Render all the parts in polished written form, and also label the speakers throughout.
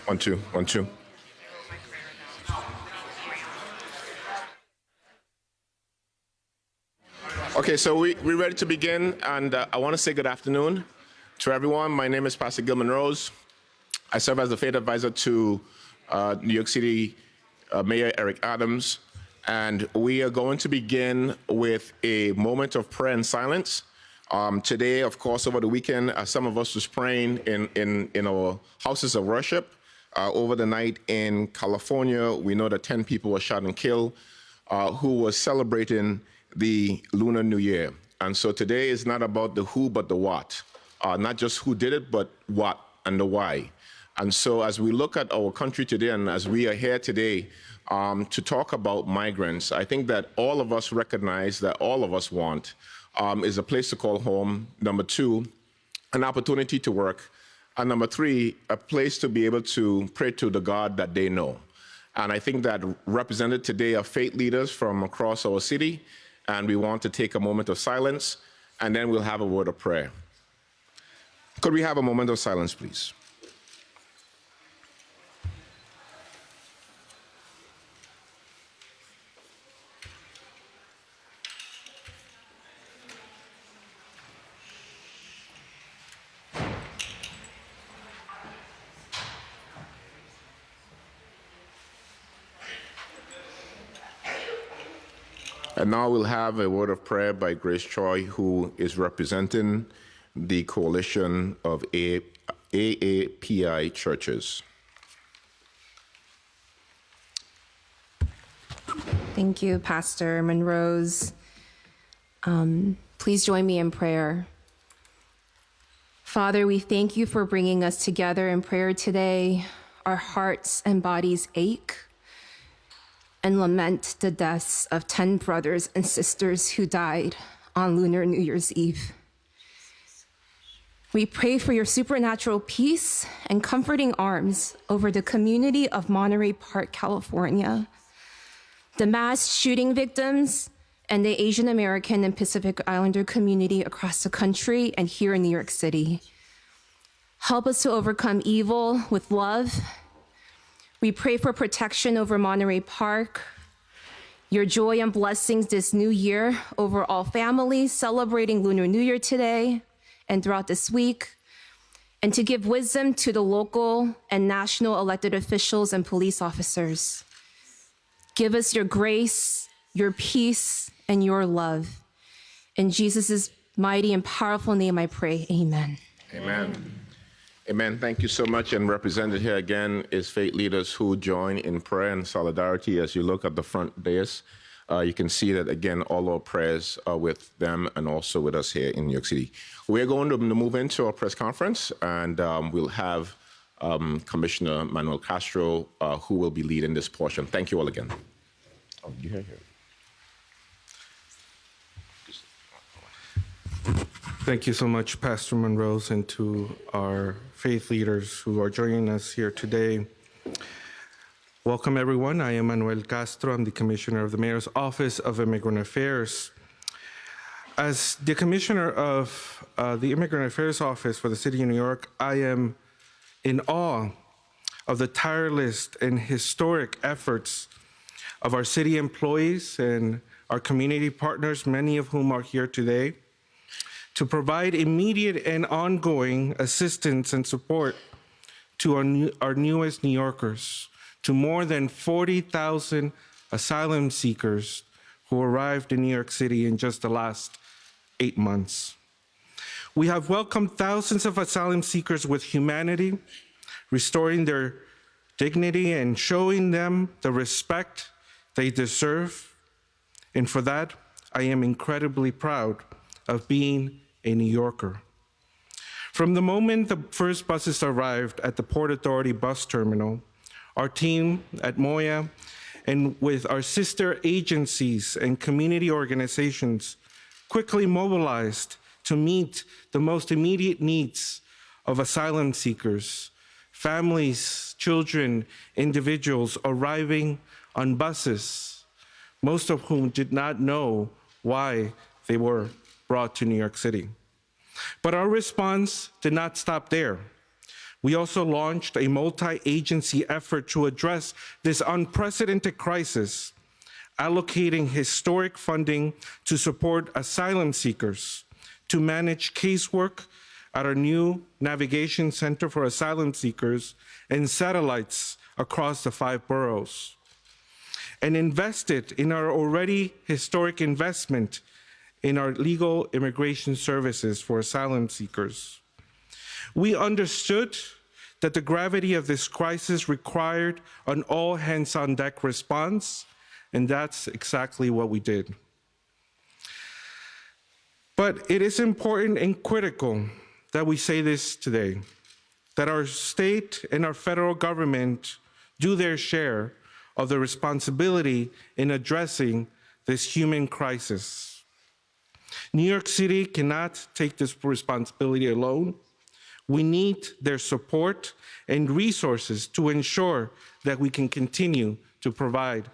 Speaker 1: One, two, one, two. Okay, so we're ready to begin, and I want to say good afternoon to everyone. My name is Pastor Gilman Rose. I serve as the faith advisor to New York City Mayor Eric Adams, and we are going to begin with a moment of prayer and silence. Today, of course, over the weekend, some of us was praying in our houses of worship. Over the night in California, we know that 10 people were shot and killed who were celebrating the Lunar New Year. And so today is not about the who, but the what. Not just who did it, but what and the why. And so as we look at our country today, and as we are here today to talk about migrants, I think that all of us recognize that all of us want is a place to call home. Number two, an opportunity to work. And number three, a place to be able to pray to the God that they know. And I think that represented today are faith leaders from across our city. And we want to take a moment of silence, and then we'll have a word of prayer. Could we have a moment of silence, please? And now we'll have a word of prayer by Grace Choi, who is representing the coalition of AAPI churches.
Speaker 2: Thank you, Pastor Monrose. Please join me in prayer. Father, we thank you for bringing us together in prayer today. Our hearts and bodies ache and lament the deaths of 10 brothers and sisters who died on Lunar New Year's Eve. We pray for your supernatural peace and comforting arms over the community of Monterey Park, California, the mass shooting victims, and the Asian American and Pacific Islander community across the country and here in New York City. Help us to overcome evil with love. We pray for protection over Monterey Park, your joy and blessings this new year over all families celebrating Lunar New Year today and throughout this week, and to give wisdom to the local and national elected officials and police officers. Give us your grace, your peace, and your love. In Jesus' mighty and powerful name I pray, amen.
Speaker 1: Amen. Amen. Thank you so much. And represented here again is faith leaders who join in prayer and solidarity. As you look at the front dais, you can see that, again, all our prayers are with them and also with us here in New York City. We're going to move into our press conference, and we'll have Commissioner Manuel Castro, who will be leading this portion. Thank you all again. Oh, you hear here.
Speaker 3: Thank you so much, Pastor Monrose, and to our faith leaders who are joining us here today. Welcome, everyone. I am Manuel Castro. I'm the Commissioner of the Mayor's Office of Immigrant Affairs. As the Commissioner of the Immigrant Affairs Office for the City of New York, I am in awe of the tireless and historic efforts of our city employees and our community partners, many of whom are here today, to provide immediate and ongoing assistance and support to our newest New Yorkers, to more than 40,000 asylum seekers who arrived in New York City in just the last 8 months. We have welcomed thousands of asylum seekers with humanity, restoring their dignity and showing them the respect they deserve. And for that, I am incredibly proud of being a New Yorker. From the moment the first buses arrived at the Port Authority bus terminal, our team at Moya and with our sister agencies and community organizations quickly mobilized to meet the most immediate needs of asylum seekers, families, children, individuals arriving on buses, most of whom did not know why they were brought to New York City. But our response did not stop there. We also launched a multi-agency effort to address this unprecedented crisis, allocating historic funding to support asylum seekers, to manage casework at our new Navigation Center for Asylum Seekers and satellites across the 5 boroughs, and invested in our already historic investment in our legal immigration services for asylum seekers. We understood that the gravity of this crisis required an all-hands-on-deck response, and that's exactly what we did. But it is important and critical that we say this today, that our state and our federal government do their share of the responsibility in addressing this human crisis. New York City cannot take this responsibility alone. We need their support and resources to ensure that we can continue to provide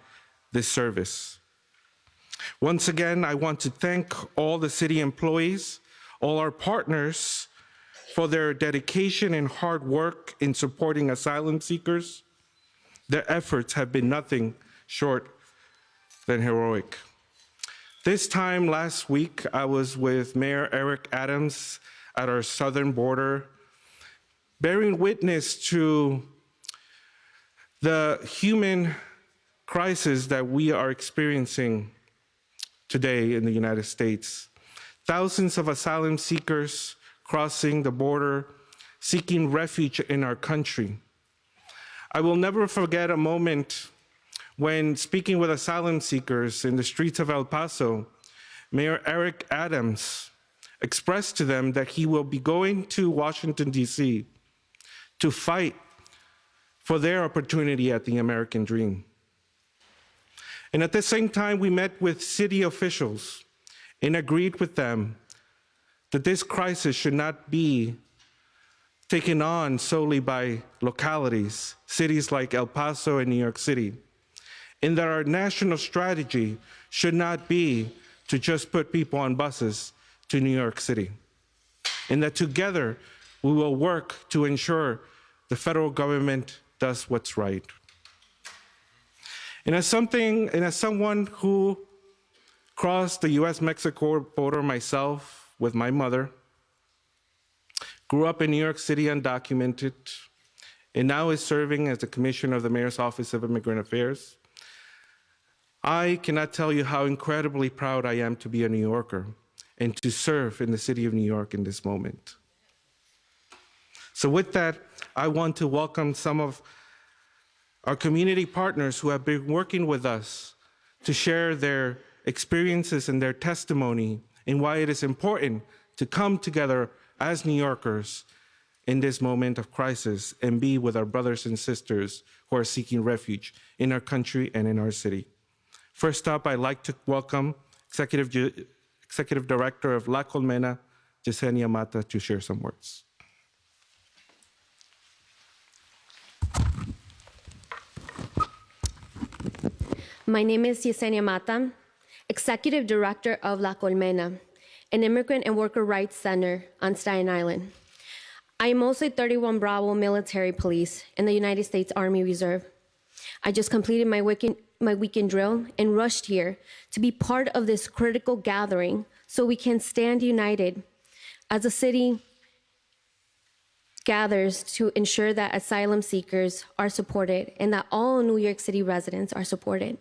Speaker 3: this service. Once again, I want to thank all the city employees, all our partners for their dedication and hard work in supporting asylum seekers. Their efforts have been nothing short than heroic. This time last week, I was with Mayor Eric Adams at our southern border, bearing witness to the human crisis that we are experiencing today in the United States. Thousands of asylum seekers crossing the border, seeking refuge in our country. I will never forget a moment when speaking with asylum seekers in the streets of El Paso, Mayor Eric Adams expressed to them that he will be going to Washington, D.C. to fight for their opportunity at the American dream. And at the same time, we met with city officials and agreed with them that this crisis should not be taken on solely by localities, cities like El Paso and New York City, and that our national strategy should not be to just put people on buses to New York City, and that together we will work to ensure the federal government does what's right. And as someone who crossed the US-Mexico border myself with my mother, grew up in New York City undocumented, and now is serving as the Commissioner of the Mayor's Office of Immigrant Affairs, I cannot tell you how incredibly proud I am to be a New Yorker and to serve in the city of New York in this moment. So with that, I want to welcome some of our community partners who have been working with us to share their experiences and their testimony and why it is important to come together as New Yorkers in this moment of crisis and be with our brothers and sisters who are seeking refuge in our country and in our city. First up, I'd like to welcome Executive Director of La Colmena, Yesenia Mata, to share some words.
Speaker 4: My name is Yesenia Mata, Executive Director of La Colmena, an immigrant and worker rights center on Staten Island. I am also 31 Bravo military police in the United States Army Reserve. I just completed my weekend drill and rushed here to be part of this critical gathering so we can stand united as the city gathers to ensure that asylum seekers are supported and that all New York City residents are supported.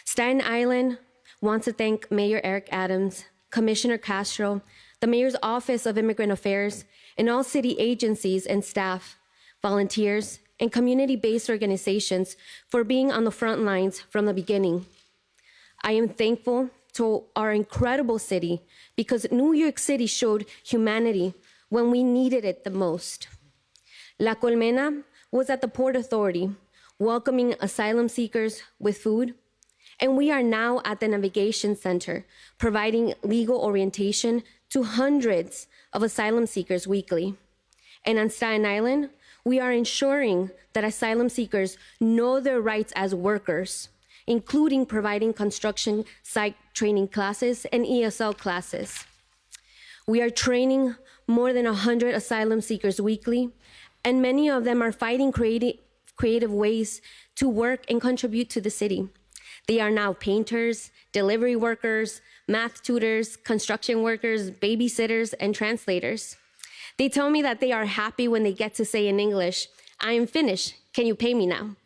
Speaker 4: Staten Island wants to thank Mayor Eric Adams, Commissioner Castro, the Mayor's Office of Immigrant Affairs, and all city agencies and staff, volunteers, and community-based organizations for being on the front lines from the beginning. I am thankful to our incredible city because New York City showed humanity when we needed it the most. La Colmena was at the Port Authority, welcoming asylum seekers with food, and we are now at the Navigation Center, providing legal orientation to hundreds of asylum seekers weekly. And on Staten Island, we are ensuring that asylum seekers know their rights as workers, including providing construction site training classes and ESL classes. We are training more than 100 asylum seekers weekly, and many of them are finding creative ways to work and contribute to the city. They are now painters, delivery workers, math tutors, construction workers, babysitters, and translators. They tell me that they are happy when they get to say in English, "I am finished, can you pay me now?"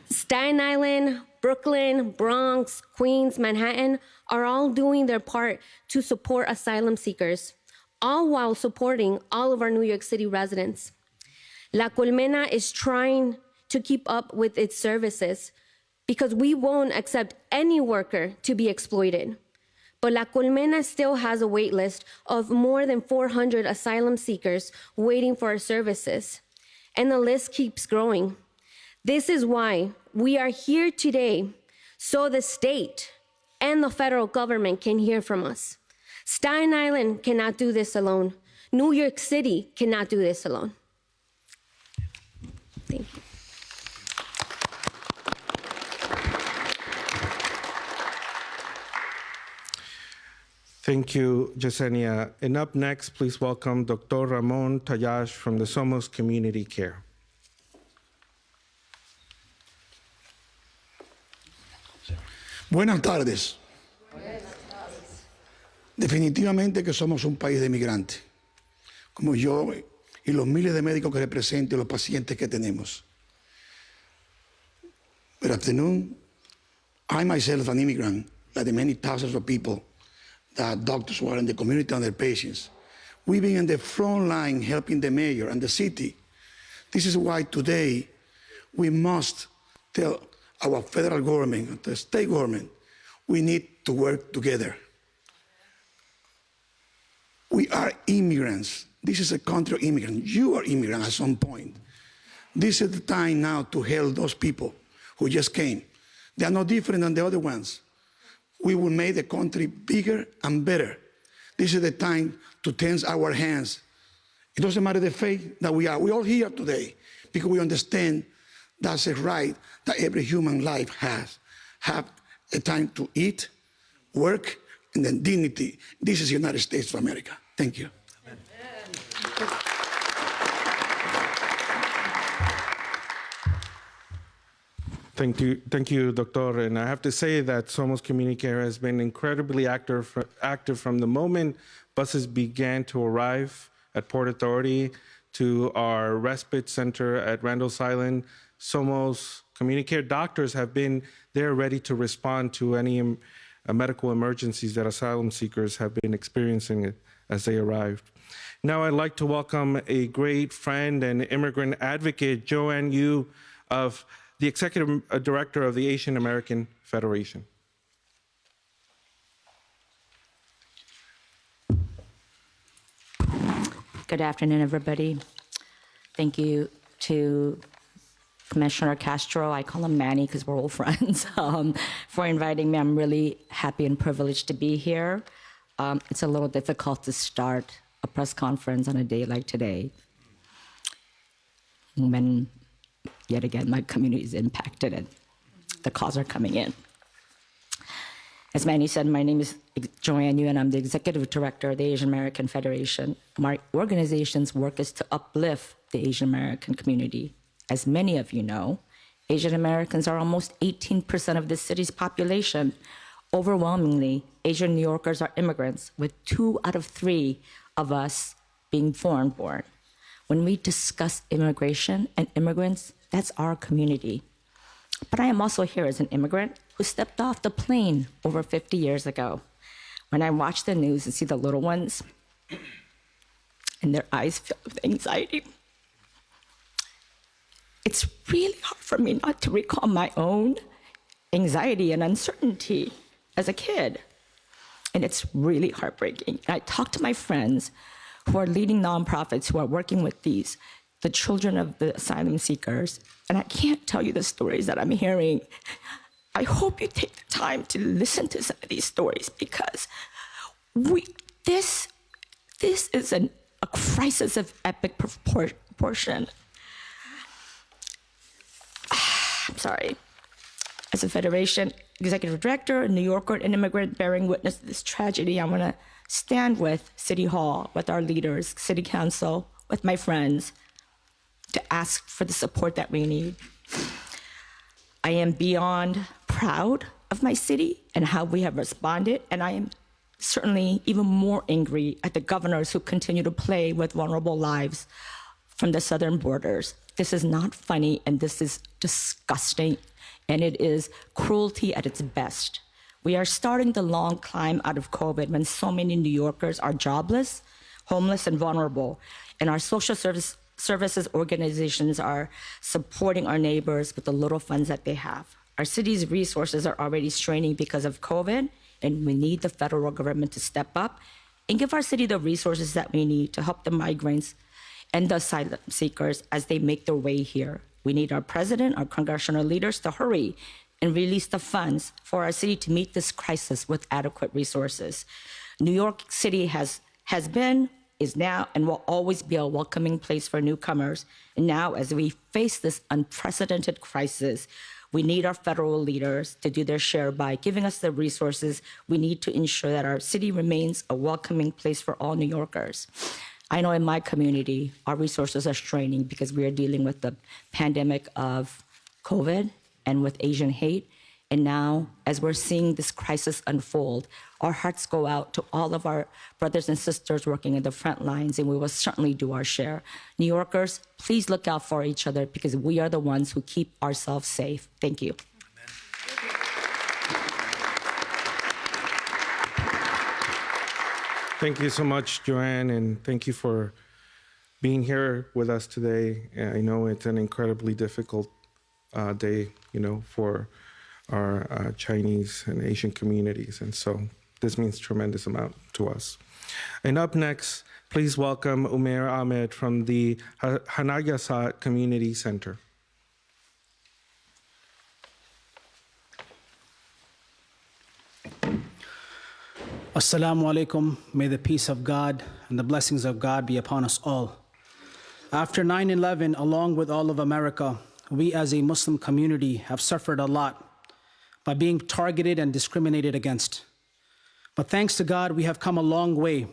Speaker 4: Staten Island, Brooklyn, Bronx, Queens, Manhattan are all doing their part to support asylum seekers, all while supporting all of our New York City residents. La Colmena is trying to keep up with its services because we won't accept any worker to be exploited. But La Colmena still has a wait list of more than 400 asylum seekers waiting for our services, and the list keeps growing. This is why we are here today, so the state and the federal government can hear from us. Staten Island cannot do this alone. New York City cannot do this alone. Thank you.
Speaker 3: Thank you, Yesenia. And up next, please welcome Dr. Ramon Tallash from the Somos Community Care.
Speaker 5: Buenas tardes. Definitivamente que somos un país de migrantes, como yo y los miles de médicos que represento y los pacientes que tenemos. Good afternoon. I myself an immigrant, like the many thousands of people that doctors who are in the community and their patients. We've been in the front line helping the mayor and the city. This is why today we must tell our federal government, the state government, we need to work together. We are immigrants. This is a country of immigrants. You are immigrants at some point. This is the time now to help those people who just came. They are no different than the other ones. We will make the country bigger and better. This is the time to tense our hands. It doesn't matter the faith that we are. We're all here today because we understand that's a right that every human life has. Have a time to eat, work, and then dignity. This is the United States of America. Thank you.
Speaker 3: Thank you, Doctor. And I have to say that Somos Community Care has been incredibly active from the moment buses began to arrive at Port Authority to our respite center at Randall's Island. Somos Community Care doctors have been there ready to respond to any medical emergencies that asylum seekers have been experiencing as they arrived. Now I'd like to welcome a great friend and immigrant advocate, Joanne Yu, of the Executive Director of the Asian American Federation.
Speaker 6: Good afternoon, everybody. Thank you to Commissioner Castro, I call him Manny because we're old friends, for inviting me. I'm really happy and privileged to be here. It's a little difficult to start a press conference on a day like today, when, yet again, my community is impacted and the calls are coming in. As Manny said, my name is Joanne Yu, and I'm the Executive Director of the Asian American Federation. My organization's work is to uplift the Asian American community. As many of you know, Asian Americans are almost 18% of the city's population. Overwhelmingly, Asian New Yorkers are immigrants, with 2 out of 3 of us being foreign-born. When we discuss immigration and immigrants, that's our community. But I am also here as an immigrant who stepped off the plane over 50 years ago. When I watch the news and see the little ones and their eyes filled with anxiety, it's really hard for me not to recall my own anxiety and uncertainty as a kid. And it's really heartbreaking. And I talk to my friends who are leading nonprofits who are working with the children of the asylum seekers, and I can't tell you the stories that I'm hearing. I hope you take the time to listen to some of these stories, because this is a crisis of epic proportion. I'm sorry. As a Federation Executive Director, a New Yorker, an immigrant bearing witness to this tragedy, I want to stand with City Hall, with our leaders, City Council, with my friends to ask for the support that we need. I am beyond proud of my city and how we have responded, and I am certainly even more angry at the governors who continue to play with vulnerable lives from the southern borders. This is not funny, and this is disgusting, and it is cruelty at its best. We are starting the long climb out of COVID when so many New Yorkers are jobless, homeless, and vulnerable, and our social services organizations are supporting our neighbors with the little funds that they have. Our city's resources are already straining because of COVID, and we need the federal government to step up and give our city the resources that we need to help the migrants and the asylum seekers as they make their way here. We need our president, our congressional leaders to hurry and release the funds for our city to meet this crisis with adequate resources. New York City has been, is now, and will always be a welcoming place for newcomers. And now, as we face this unprecedented crisis, we need our federal leaders to do their share by giving us the resources we need to ensure that our city remains a welcoming place for all New Yorkers. I know in my community, our resources are straining because we are dealing with the pandemic of COVID and with Asian hate. And now, as we're seeing this crisis unfold, our hearts go out to all of our brothers and sisters working in the front lines, and we will certainly do our share. New Yorkers, please look out for each other because we are the ones who keep ourselves safe. Thank you.
Speaker 3: Thank you so much, Joanne, and thank you for being here with us today. I know it's an incredibly difficult day, for our Chinese and Asian communities, and so this means tremendous amount to us. And up next, please welcome Umair Ahmed from the Hanayasa Community Center.
Speaker 7: Assalamu alaikum. May the peace of God and the blessings of God be upon us all. After 9/11, along with all of America, we as a Muslim community have suffered a lot by being targeted and discriminated against. But thanks to God, we have come a long way.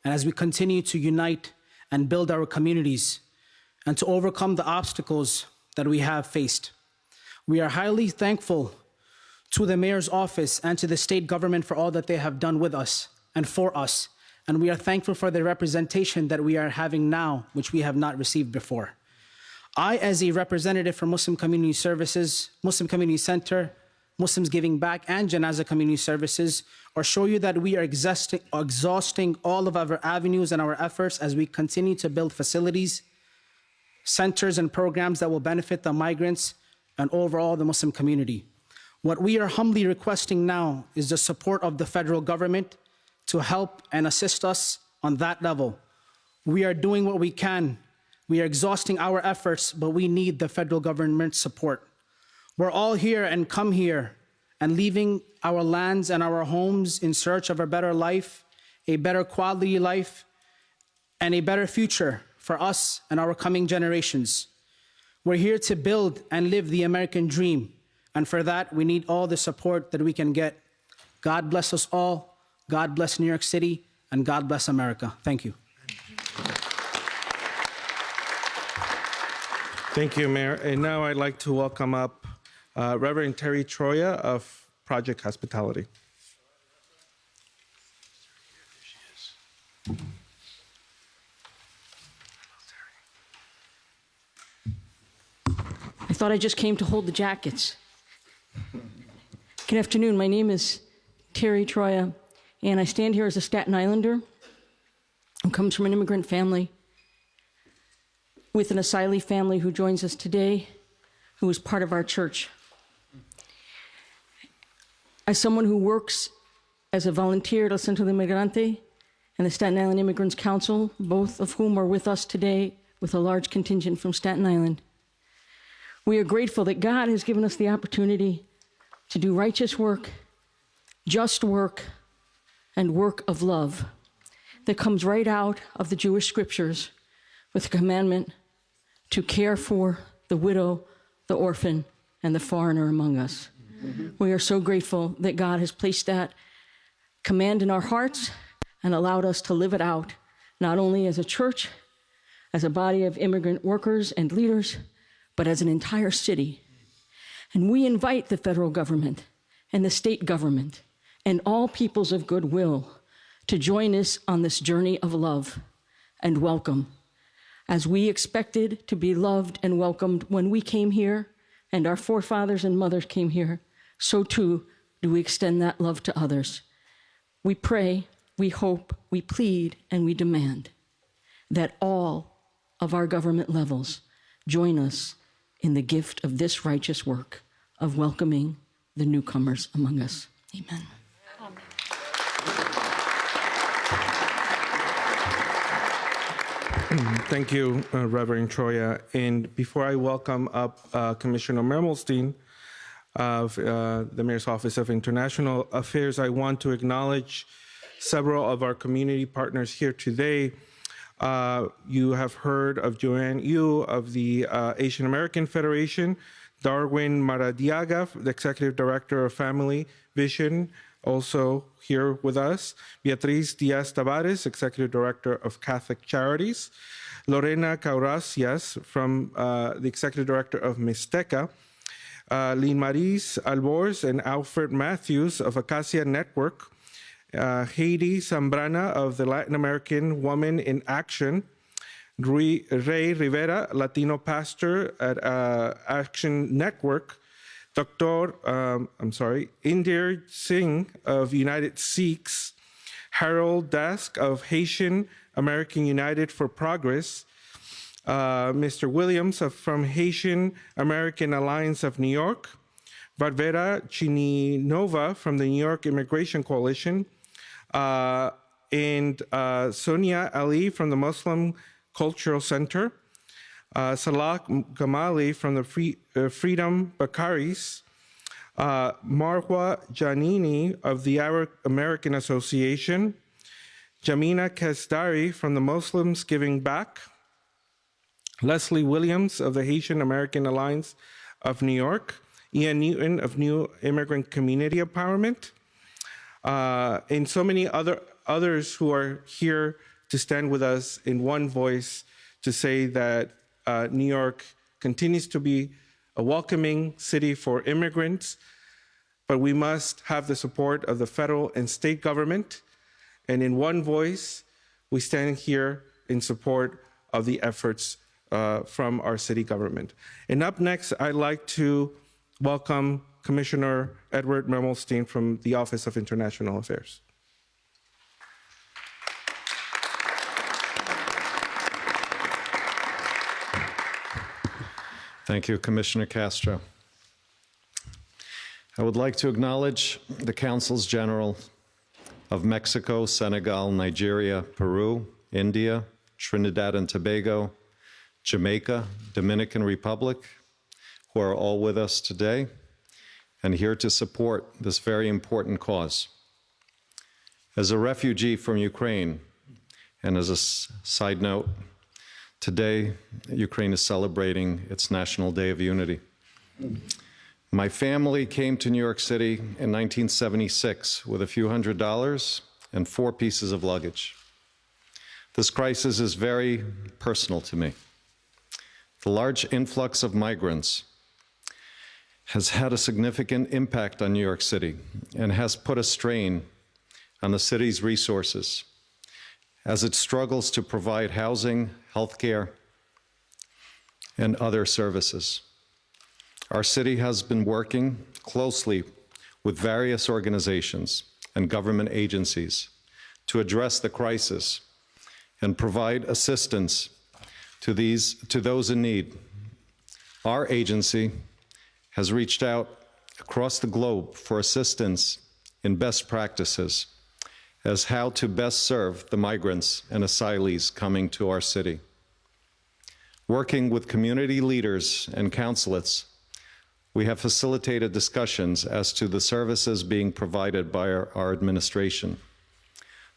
Speaker 7: And as we continue to unite and build our communities and to overcome the obstacles that we have faced, we are highly thankful to the mayor's office and to the state government for all that they have done with us and for us. And we are thankful for the representation that we are having now, which we have not received before. I, as a representative for Muslim Community Services, Muslim Community Center, Muslims Giving Back, and Janazah Community Services, assure you that we are exhausting all of our avenues and our efforts as we continue to build facilities, centers, and programs that will benefit the migrants and overall the Muslim community. What we are humbly requesting now is the support of the federal government to help and assist us on that level. We are doing what we can. We are exhausting our efforts, but we need the federal government's support. We're all here and come here and leaving our lands and our homes in search of a better life, a better quality life, and a better future for us and our coming generations. We're here to build and live the American dream. And for that, we need all the support that we can get. God bless us all. God bless New York City, and God bless America. Thank you.
Speaker 3: Thank you, Mayor. And now I'd like to welcome up Reverend Terry Troya of Project Hospitality.
Speaker 8: I thought I just came to hold the jackets. Good afternoon. My name is Terry Troya, and I stand here as a Staten Islander who comes from an immigrant family with an asylee family who joins us today, who is part of our church. As someone who works as a volunteer at El Centro de Migrante and the Staten Island Immigrants Council, both of whom are with us today with a large contingent from Staten Island, we are grateful that God has given us the opportunity to do righteous work, just work, and work of love that comes right out of the Jewish scriptures with the commandment to care for the widow, the orphan, and the foreigner among us. We are so grateful that God has placed that command in our hearts and allowed us to live it out, not only as a church, as a body of immigrant workers and leaders, but as an entire city. And we invite the federal government and the state government and all peoples of goodwill to join us on this journey of love and welcome, as we expected to be loved and welcomed when we came here and our forefathers and mothers came here, so too do we extend that love to others. We pray, we hope, we plead, and we demand that all of our government levels join us in the gift of this righteous work of welcoming the newcomers among us. Amen.
Speaker 3: Thank you, Reverend Troya. And before I welcome up Commissioner Mermelstein of the Mayor's Office of International Affairs, I want to acknowledge several of our community partners here today. You have heard of Joanne Yu of the Asian American Federation, Darwin Maradiaga, the Executive Director of Family Vision, also here with us, Beatriz Diaz Tavares, Executive Director of Catholic Charities, Lorena Cauracias from the Executive Director of Mixteca, Lynn Maris Albors and Alfred Matthews of Acacia Network, Heidi Zambrana of the Latin American Women in Action, Ray Rivera, Latino pastor at Action Network, Indir Singh of United Sikhs, Harold Dask of Haitian American United for Progress, Mr. Williams from Haitian American Alliance of New York, Varvera Chininova from the New York Immigration Coalition, and Sonia Ali from the Muslim Cultural Center, Salah Gamali from the Freedom Bakaris, Marwa Janini of the Arab American Association, Jamina Kasdari from the Muslims Giving Back, Leslie Williams of the Haitian American Alliance of New York, Ian Newton of New Immigrant Community Empowerment, and so many others who are here to stand with us in one voice to say that New York continues to be a welcoming city for immigrants, but we must have the support of the federal and state government. And in one voice, we stand here in support of the efforts from our city government. And up next, I'd like to welcome Commissioner Edward Mermelstein from the Office of International Affairs.
Speaker 9: Thank you, Commissioner Castro. I would like to acknowledge the Consuls General of Mexico, Senegal, Nigeria, Peru, India, Trinidad and Tobago, Jamaica, Dominican Republic, who are all with us today and here to support this very important cause. As a refugee from Ukraine, and as a side note, today, Ukraine is celebrating its National Day of Unity. My family came to New York City in 1976 with a few $100s and 4 pieces of luggage. This crisis is very personal to me. The large influx of migrants has had a significant impact on New York City and has put a strain on the city's resources as it struggles to provide housing, healthcare, and other services. Our city has been working closely with various organizations and government agencies to address the crisis and provide assistance to those in need. Our agency has reached out across the globe for assistance in best practices as how to best serve the migrants and asylees coming to our city. Working with community leaders and consulates, we have facilitated discussions as to the services being provided by our administration.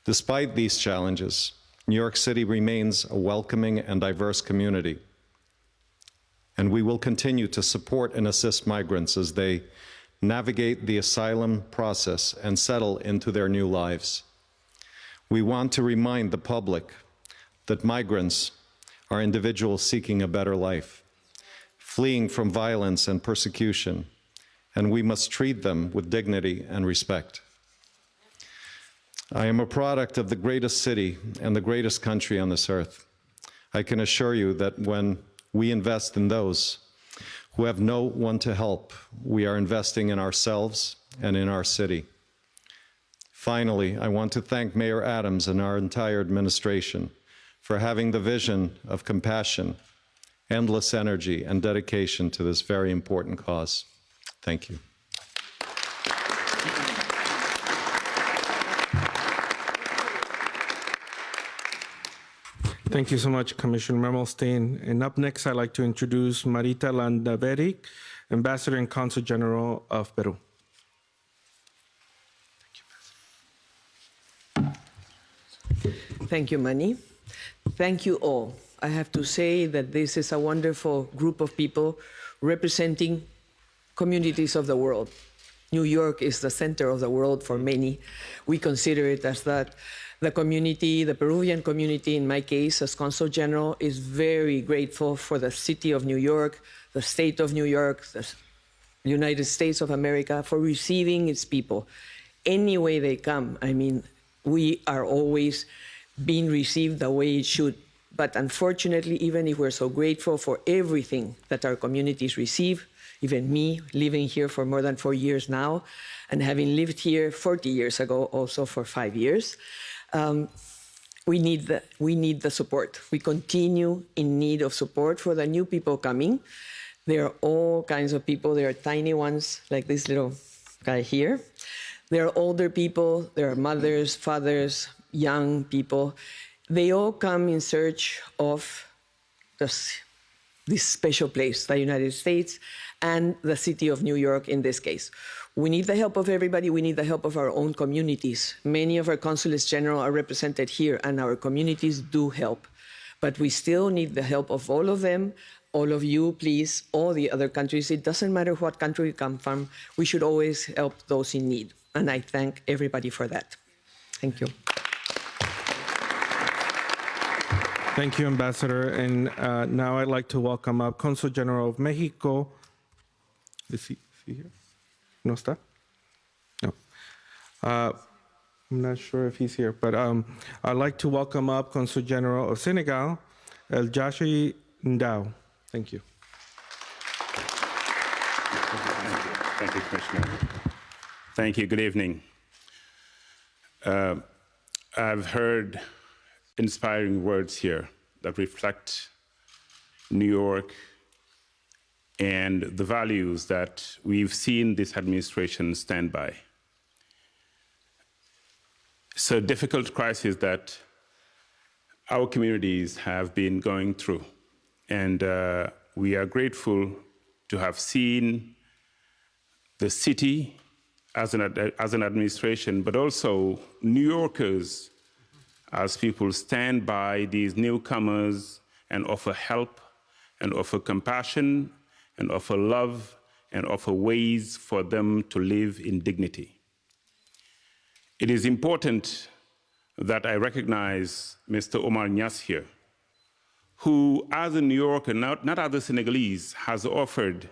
Speaker 9: Despite these challenges, New York City remains a welcoming and diverse community, and we will continue to support and assist migrants as they navigate the asylum process and settle into their new lives. We want to remind the public that migrants are individuals seeking a better life, fleeing from violence and persecution, and we must treat them with dignity and respect. I am a product of the greatest city and the greatest country on this earth. I can assure you that when we invest in those who have no one to help, we are investing in ourselves and in our city. Finally, I want to thank Mayor Adams and our entire administration for having the vision of compassion, endless energy, and dedication to this very important cause. Thank you.
Speaker 3: Thank you so much, Commissioner Mermelstein. And up next, I'd like to introduce Marita Landaveric, Ambassador and Consul General of Peru.
Speaker 10: Thank you, Manny. Thank you all. I have to say that this is a wonderful group of people representing communities of the world. New York is the center of the world for many. We consider it as that. The community, the Peruvian community, in my case, as Consul General, is very grateful for the city of New York, the state of New York, the United States of America, for receiving its people. Any way they come, I mean, we are always being received the way it should. But unfortunately, even if we're so grateful for everything that our communities receive, even me, living here for more than 4 years now, and having lived here 40 years ago, also for 5 years, we need the support. We continue in need of support for the new people coming. There are all kinds of people. There are tiny ones, like this little guy here. There are older people. There are mothers, fathers, young people. They all come in search of this special place, the United States and the city of New York in this case. We need the help of everybody. We need the help of our own communities. Many of our consulates general are represented here, and our communities do help. But we still need the help of all of them, all of you, please, all the other countries. It doesn't matter what country we come from. We should always help those in need. And I thank everybody for that. Thank you.
Speaker 3: Thank you, Ambassador. And now I'd like to welcome up Consul General of Mexico. Is he here? No está? No. I'm not sure if he's here, but I'd like to welcome up Consul General of Senegal, El Jashi Ndao. Thank you.
Speaker 11: Thank you, Commissioner. Thank you. Good evening. I've heard inspiring words here that reflect New York and the values that we've seen this administration stand by. It's a difficult crisis that our communities have been going through. And we are grateful to have seen the city as an administration, but also New Yorkers as people stand by these newcomers and offer help and offer compassion and offer love and offer ways for them to live in dignity. It is important that I recognize Mr. Omar Niass here, who, as a New Yorker, not as a Senegalese, has offered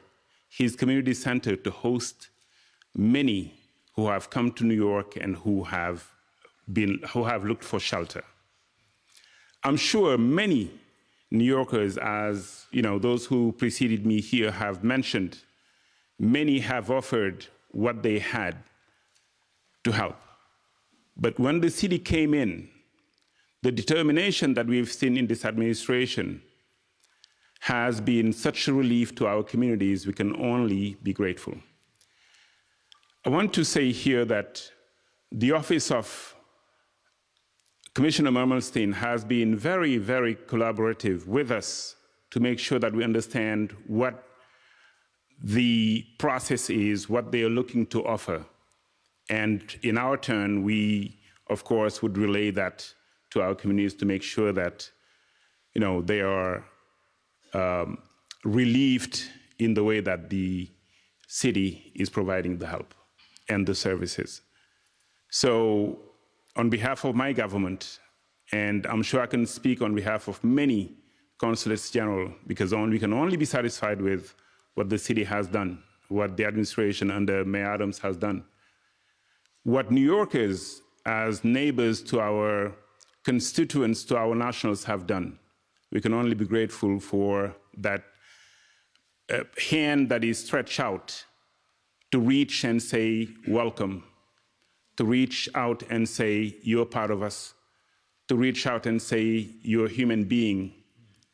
Speaker 11: his community center to host many who have come to New York and who have looked for shelter. I'm sure many New Yorkers, as you know, those who preceded me here have mentioned, many have offered what they had to help. But when the city came in, the determination that we've seen in this administration has been such a relief to our communities, we can only be grateful. I want to say here that the Office of Commissioner Mermelstein has been very, very collaborative with us to make sure that we understand what the process is, what they are looking to offer. And in our turn, we, of course, would relay that to our communities to make sure that, you know, they are relieved in the way that the city is providing the help and the services. So, on behalf of my government, and I'm sure I can speak on behalf of many consulates general, because we can only be satisfied with what the city has done, what the administration under Mayor Adams has done. What New Yorkers, as neighbors to our constituents, to our nationals, have done, we can only be grateful for that hand that is stretched out to reach and say, welcome, to reach out and say, you're part of us, to reach out and say, you're a human being,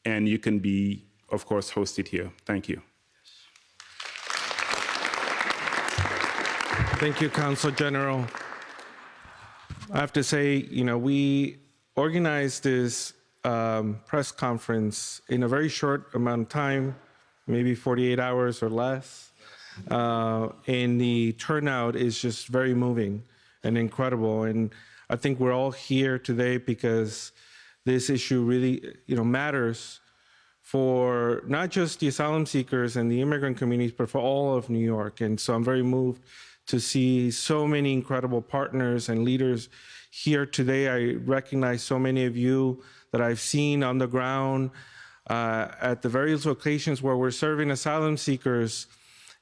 Speaker 11: and you can be, of course, hosted here. Thank you.
Speaker 3: Thank you, Council General. I have to say, we organized this press conference in a very short amount of time, maybe 48 hours or less. And the turnout is just very moving and incredible. And I think we're all here today because this issue really, matters for not just the asylum seekers and the immigrant communities, but for all of New York. And so I'm very moved to see so many incredible partners and leaders here today. I recognize so many of you that I've seen on the ground at the various locations where we're serving asylum seekers.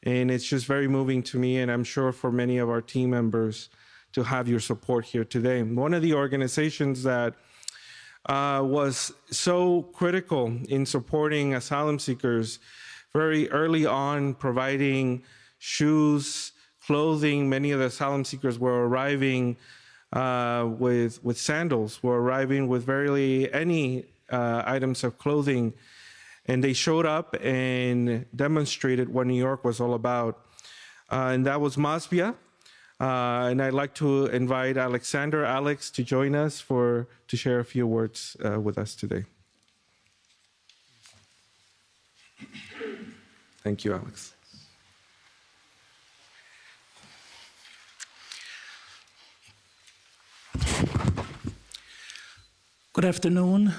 Speaker 3: And it's just very moving to me, and I'm sure for many of our team members, to have your support here today. One of the organizations that was so critical in supporting asylum seekers very early on, providing shoes, clothing. Many of the asylum seekers were arriving with sandals, were arriving with barely any items of clothing. And they showed up and demonstrated what New York was all about. And that was Masbia. And I'd like to invite Alex, to join us to share a few words with us today. Thank you, Alex.
Speaker 12: Good afternoon,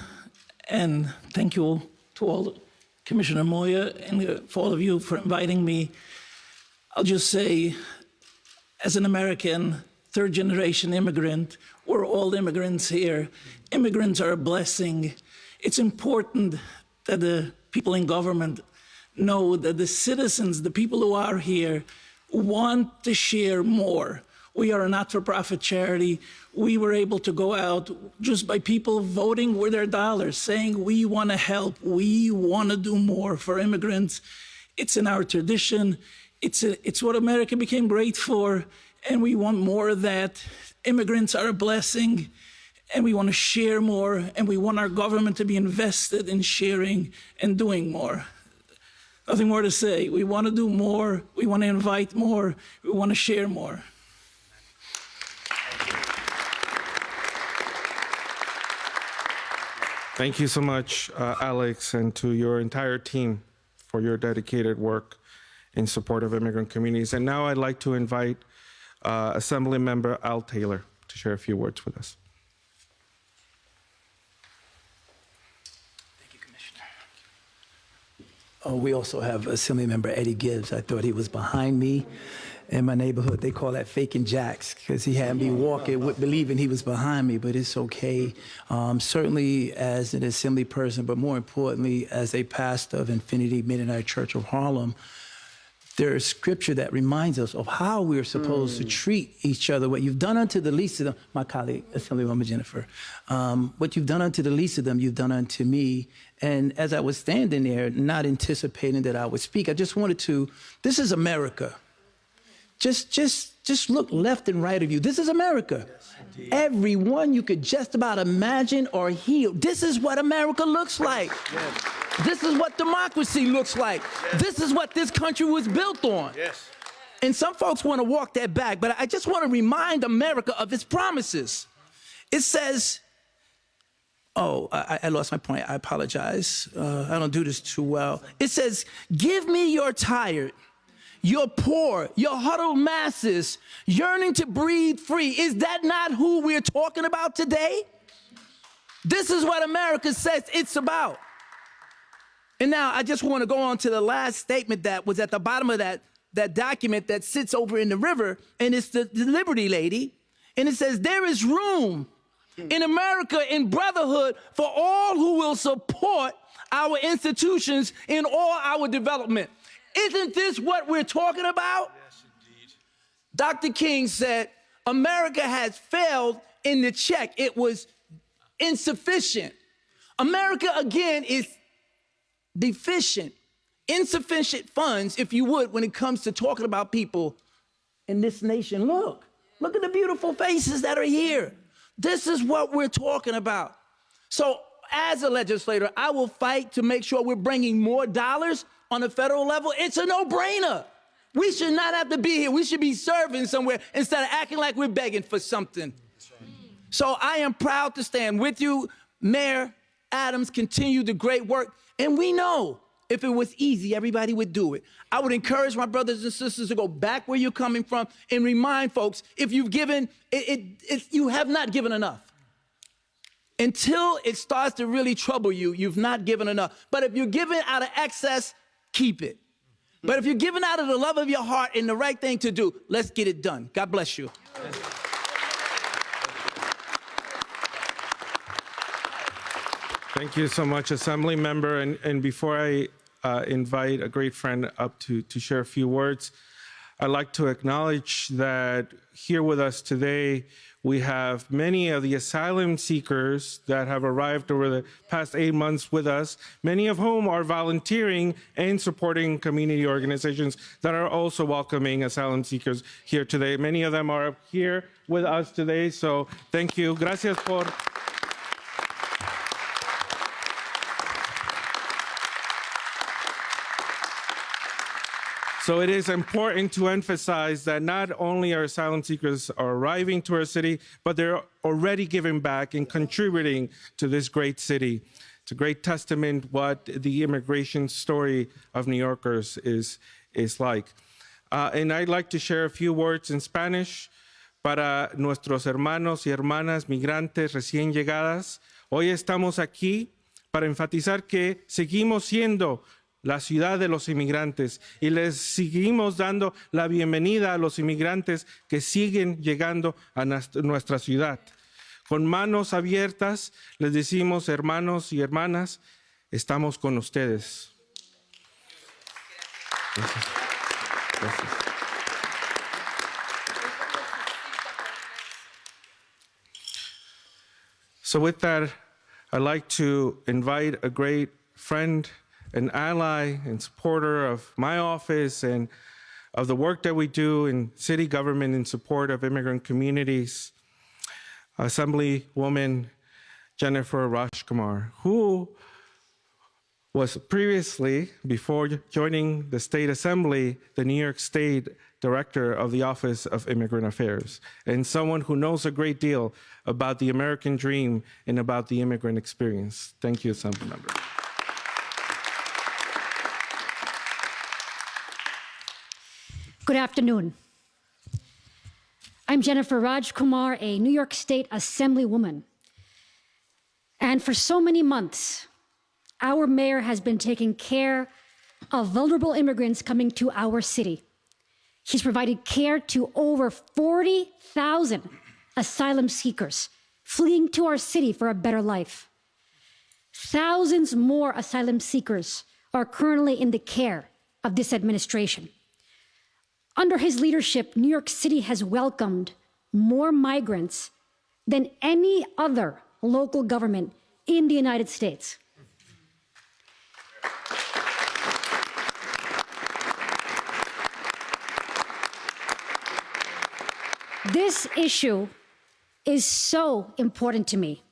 Speaker 12: and thank you to all, Commissioner Moya, and for all of you for inviting me. I'll just say, as an American, third-generation immigrant, we're all immigrants here. Immigrants are a blessing. It's important that the people in government know that the citizens, the people who are here, want to share more. We are a not-for-profit charity. We were able to go out just by people voting with their dollars, saying we want to help, we want to do more for immigrants. It's in our tradition. It's what America became great for, and we want more of that. Immigrants are a blessing, and we want to share more, and we want our government to be invested in sharing and doing more. Nothing more to say. We want to do more. We want to invite more. We want to share more.
Speaker 3: Thank you so much, Alex, and to your entire team for your dedicated work in support of immigrant communities. And now I'd like to invite Assembly Member Al Taylor to share a few words with us.
Speaker 13: Thank you, Commissioner. We also have Assembly Member Eddie Gibbs. I thought he was behind me. In my neighborhood, they call that faking jacks, because he had me walking with believing he was behind me, but it's okay. Certainly as an assembly person, but more importantly, as a pastor of Infinity Mennonite Church of Harlem, there's scripture that reminds us of how we're supposed to treat each other. What you've done unto the least of them, my colleague, Assemblywoman Jennifer, what you've done unto the least of them, you've done unto me. And as I was standing there, not anticipating that I would speak, I just wanted to, this is America. Just look left and right of you. This is America. Yes, everyone you could just about imagine or heal. This is what America looks like. Yes. This is what democracy looks like. Yes. This is what this country was built on. Yes. And some folks want to walk that back, but I just want to remind America of its promises. It says, oh, I lost my point. I apologize. I don't do this too well. It says, give me your tired, your poor, your huddled masses, yearning to breathe free. Is that not who we're talking about today? This is what America says it's about. And now I just want to go on to the last statement that was at the bottom of that document that sits over in the river, and it's the Liberty Lady. And it says, there is room in America in brotherhood for all who will support our institutions, in all our development. Isn't this what we're talking about? Yes, indeed. Dr. King said, America has failed in the check. It was insufficient. America, again, is deficient, insufficient funds, if you would, when it comes to talking about people in this nation. Look at the beautiful faces that are here. This is what we're talking about. So as a legislator, I will fight to make sure we're bringing more dollars on the federal level. It's a no-brainer. We should not have to be here. We should be serving somewhere instead of acting like we're begging for something. So I am proud to stand with you. Mayor Adams, continue the great work. And we know if it was easy, everybody would do it. I would encourage my brothers and sisters to go back where you're coming from and remind folks, if you've given, you have not given enough. Until it starts to really trouble you, you've not given enough. But if you're giving out of excess, keep it. But if you're giving out of the love of your heart and the right thing to do, let's get it done. God bless you.
Speaker 3: Thank you so much, Assembly Member. And before I invite a great friend up to share a few words, I'd like to acknowledge that here with us today, we have many of the asylum seekers that have arrived over the past 8 months with us, many of whom are volunteering and supporting community organizations that are also welcoming asylum seekers here today. Many of them are here with us today, so thank you. Gracias por... So it is important to emphasize that not only are asylum seekers are arriving to our city, but they're already giving back and contributing to this great city. It's a great testament what the immigration story of New Yorkers is like. And I'd like to share a few words in Spanish para nuestros hermanos y hermanas migrantes recién llegadas. Hoy estamos aquí para enfatizar que seguimos siendo la ciudad de los inmigrantes, y les seguimos dando la bienvenida a los inmigrantes que siguen llegando a nuestra ciudad. Con manos abiertas les decimos, hermanos y hermanas, estamos con ustedes. Gracias. Gracias. So with that, I'd like to invite a great friend, an ally and supporter of my office and of the work that we do in city government in support of immigrant communities, Assemblywoman Jennifer Rajkumar, who was previously, before joining the State Assembly, the New York State Director of the Office of Immigrant Affairs, and someone who knows a great deal about the American dream and about the immigrant experience. Thank you, Assemblymember.
Speaker 14: Good afternoon. I'm Jennifer Rajkumar, a New York State Assemblywoman. And for so many months, our mayor has been taking care of vulnerable immigrants coming to our city. He's provided care to over 40,000 asylum seekers fleeing to our city for a better life. Thousands more asylum seekers are currently in the care of this administration. Under his leadership, New York City has welcomed more migrants than any other local government in the United States. This issue is so important to me.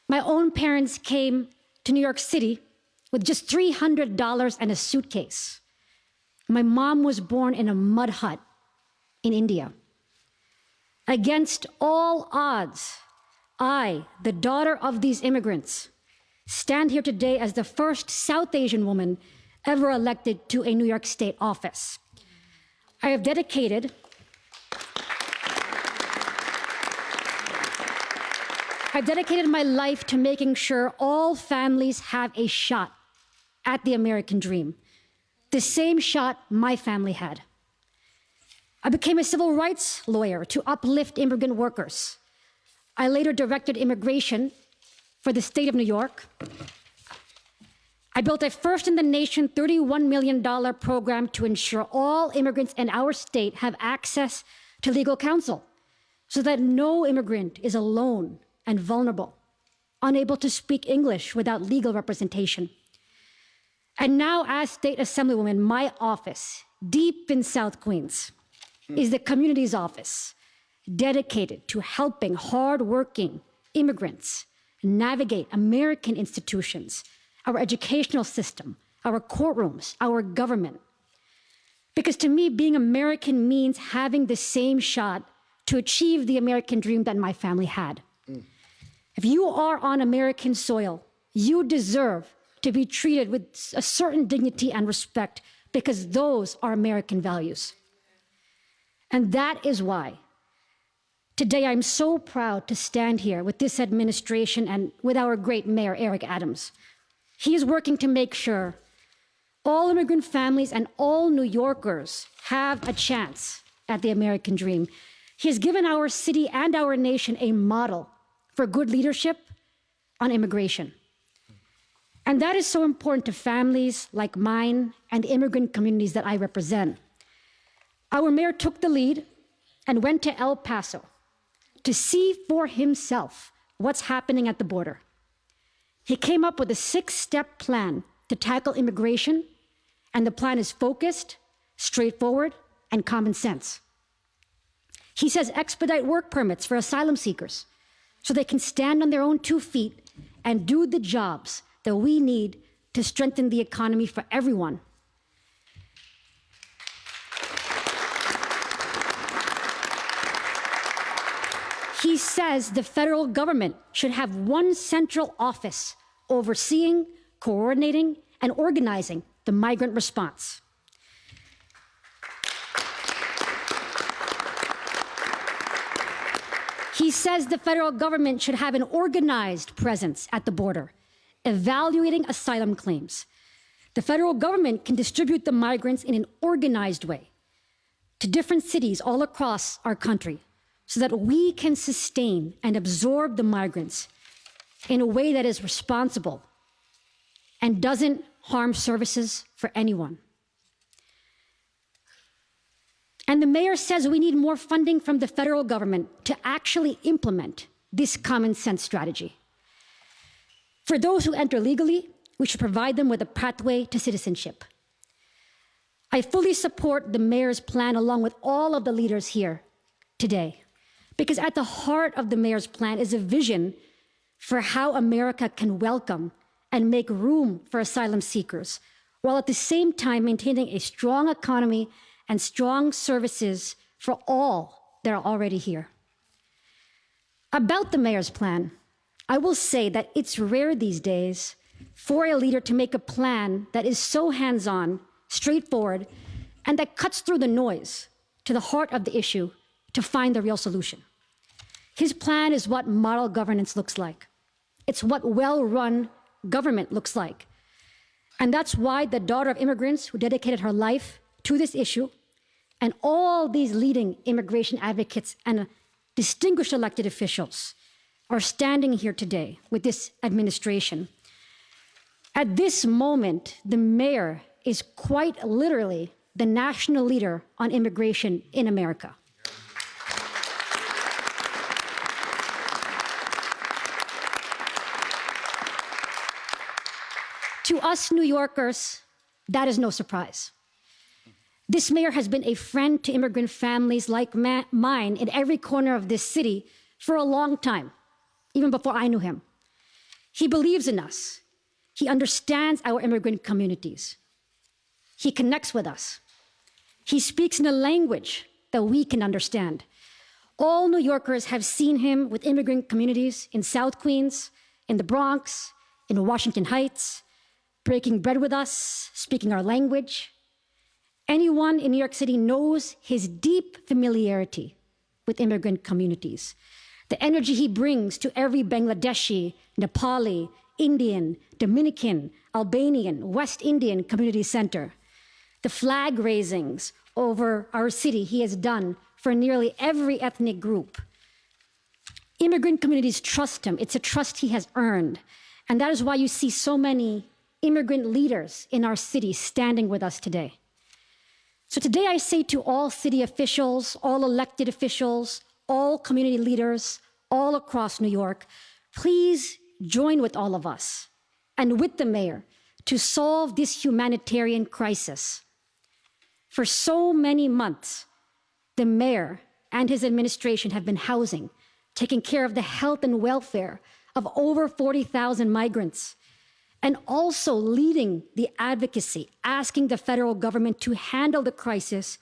Speaker 14: My own parents came to New York City with just $300 and a suitcase. My mom was born in a mud hut in India. Against all odds, I, the daughter of these immigrants, stand here today as the first South Asian woman ever elected to a New York State office. I have dedicated my life to making sure all families have a shot at the American dream. The same shot my family had. I became a civil rights lawyer to uplift immigrant workers. I later directed immigration for the state of New York. I built a first-in-the-nation $31 million program to ensure all immigrants in our state have access to legal counsel so that no immigrant is alone and vulnerable, unable to speak English without legal representation. And now, as State Assemblywoman, my office, deep in South Queens, is the community's office dedicated to helping hardworking immigrants navigate American institutions, our educational system, our courtrooms, our government. Because to me, being American means having the same shot to achieve the American dream that my family had. If you are on American soil, you deserve to be treated with a certain dignity and respect because those are American values. And that is why today I'm so proud to stand here with this administration and with our great mayor, Eric Adams. He is working to make sure all immigrant families and all New Yorkers have a chance at the American dream. He has given our city and our nation a model for good leadership on immigration. And that is so important to families like mine and immigrant communities that I represent. Our mayor took the lead and went to El Paso to see for himself what's happening at the border. He came up with a 6-step plan to tackle immigration, and the plan is focused, straightforward, and common sense. He says expedite work permits for asylum seekers so they can stand on their own 2 feet and do the jobs that we need to strengthen the economy for everyone. He says the federal government should have one central office overseeing, coordinating, and organizing the migrant response. He says the federal government should have an organized presence at the border, evaluating asylum claims. The federal government can distribute the migrants in an organized way to different cities all across our country so that we can sustain and absorb the migrants in a way that is responsible and doesn't harm services for anyone. And the mayor says we need more funding from the federal government to actually implement this common sense strategy. For those who enter legally, we should provide them with a pathway to citizenship. I fully support the mayor's plan along with all of the leaders here today, because at the heart of the mayor's plan is a vision for how America can welcome and make room for asylum seekers, while at the same time maintaining a strong economy and strong services for all that are already here. About the mayor's plan, I will say that it's rare these days for a leader to make a plan that is so hands-on, straightforward, and that cuts through the noise to the heart of the issue to find the real solution. His plan is what model governance looks like. It's what well-run government looks like. And that's why the daughter of immigrants who dedicated her life to this issue, and all these leading immigration advocates and distinguished elected officials are standing here today with this administration. At this moment, the mayor is quite literally the national leader on immigration in America. To us New Yorkers, that is no surprise. This mayor has been a friend to immigrant families like mine in every corner of this city for a long time, even before I knew him. He believes in us. He understands our immigrant communities. He connects with us. He speaks in a language that we can understand. All New Yorkers have seen him with immigrant communities in South Queens, in the Bronx, in Washington Heights, breaking bread with us, speaking our language. Anyone in New York City knows his deep familiarity with immigrant communities, the energy he brings to every Bangladeshi, Nepali, Indian, Dominican, Albanian, West Indian community center, the flag raisings over our city he has done for nearly every ethnic group. Immigrant communities trust him. It's a trust he has earned. And that is why you see so many immigrant leaders in our city standing with us today. So today I say to all city officials, all elected officials, all community leaders, all across New York, please join with all of us and with the mayor to solve this humanitarian crisis. For so many months, the mayor and his administration have been housing, taking care of the health and welfare of over 40,000 migrants, and also leading the advocacy, asking the federal government to handle the crisis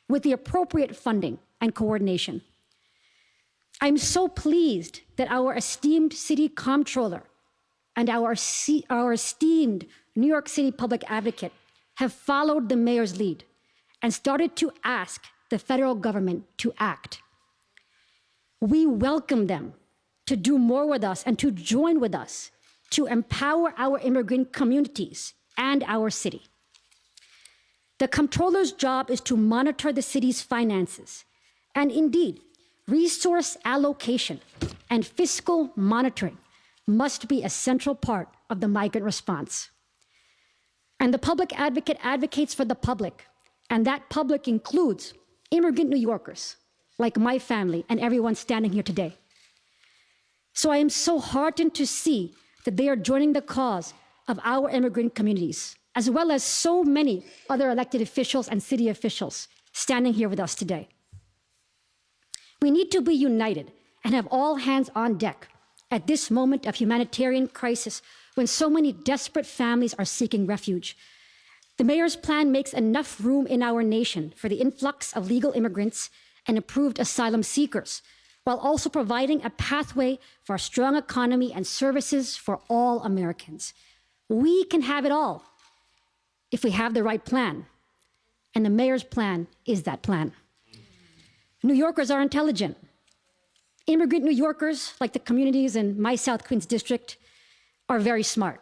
Speaker 14: with the appropriate funding and coordination. I'm so pleased that our esteemed city comptroller and our esteemed New York City public advocate have followed the mayor's lead and started to ask the federal government to act. We welcome them to do more with us and to join with us to empower our immigrant communities and our city. The comptroller's job is to monitor the city's finances, and indeed, resource allocation and fiscal monitoring must be a central part of the migrant response. And the public advocate advocates for the public, and that public includes immigrant New Yorkers, like my family and everyone standing here today. So I am so heartened to see that they are joining the cause of our immigrant communities, as well as so many other elected officials and city officials standing here with us today. We need to be united and have all hands on deck at this moment of humanitarian crisis when so many desperate families are seeking refuge. The mayor's plan makes enough room in our nation for the influx of legal immigrants and approved asylum seekers, while also providing a pathway for a strong economy and services for all Americans. We can have it all if we have the right plan, and the mayor's plan is that plan. New Yorkers are intelligent. Immigrant New Yorkers, like the communities in my South Queens district, are very smart.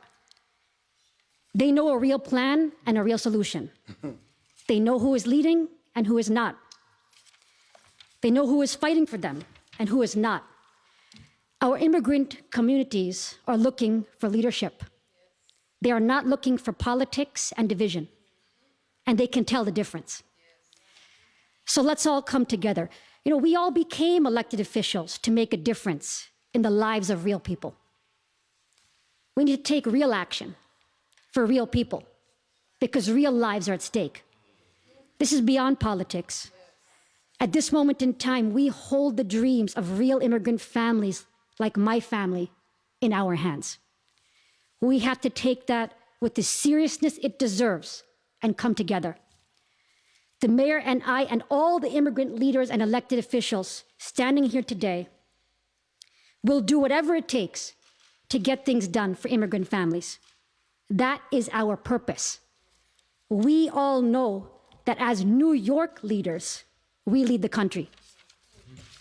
Speaker 14: They know a real plan and a real solution. They know who is leading and who is not. They know who is fighting for them and who is not. Our immigrant communities are looking for leadership. They are not looking for politics and division, and they can tell the difference. So let's all come together. You know, we all became elected officials to make a difference in the lives of real people. We need to take real action for real people because real lives are at stake. This is beyond politics. At this moment in time, we hold the dreams of real immigrant families like my family in our hands. We have to take that with the seriousness it deserves and come together. The mayor and I and all the immigrant leaders and elected officials standing here today will do whatever it takes to get things done for immigrant families. That is our purpose. We all know that as New York leaders, we lead the country.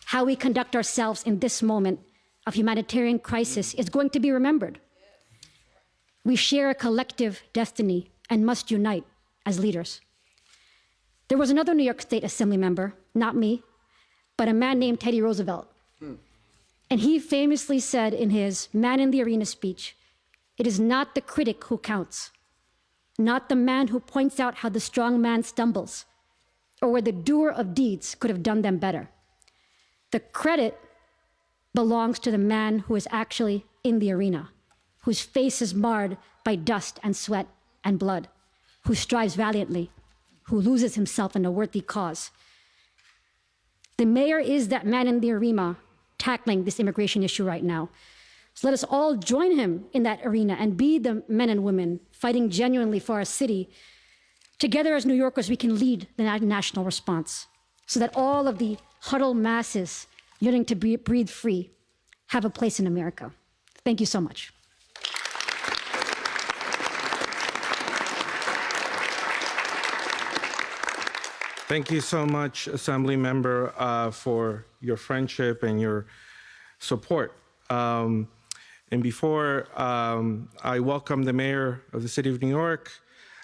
Speaker 14: How we conduct ourselves in this moment of humanitarian crisis is going to be remembered. We share a collective destiny and must unite as leaders. There was another New York State Assembly member, not me, but a man named Teddy Roosevelt. And he famously said in his Man in the Arena speech, "It is not the critic who counts, not the man who points out how the strong man stumbles, or where the doer of deeds could have done them better. The credit belongs to the man who is actually in the arena, whose face is marred by dust and sweat and blood, who strives valiantly, who loses himself in a worthy cause." The mayor is that man in the arena tackling this immigration issue right now. So let us all join him in that arena and be the men and women fighting genuinely for our city. Together as New Yorkers, we can lead the national response so that all of the huddled masses yearning to breathe free have a place in America. Thank you so much.
Speaker 3: Thank you so much, Assembly Member, for your friendship and your support. And before I welcome the Mayor of the City of New York,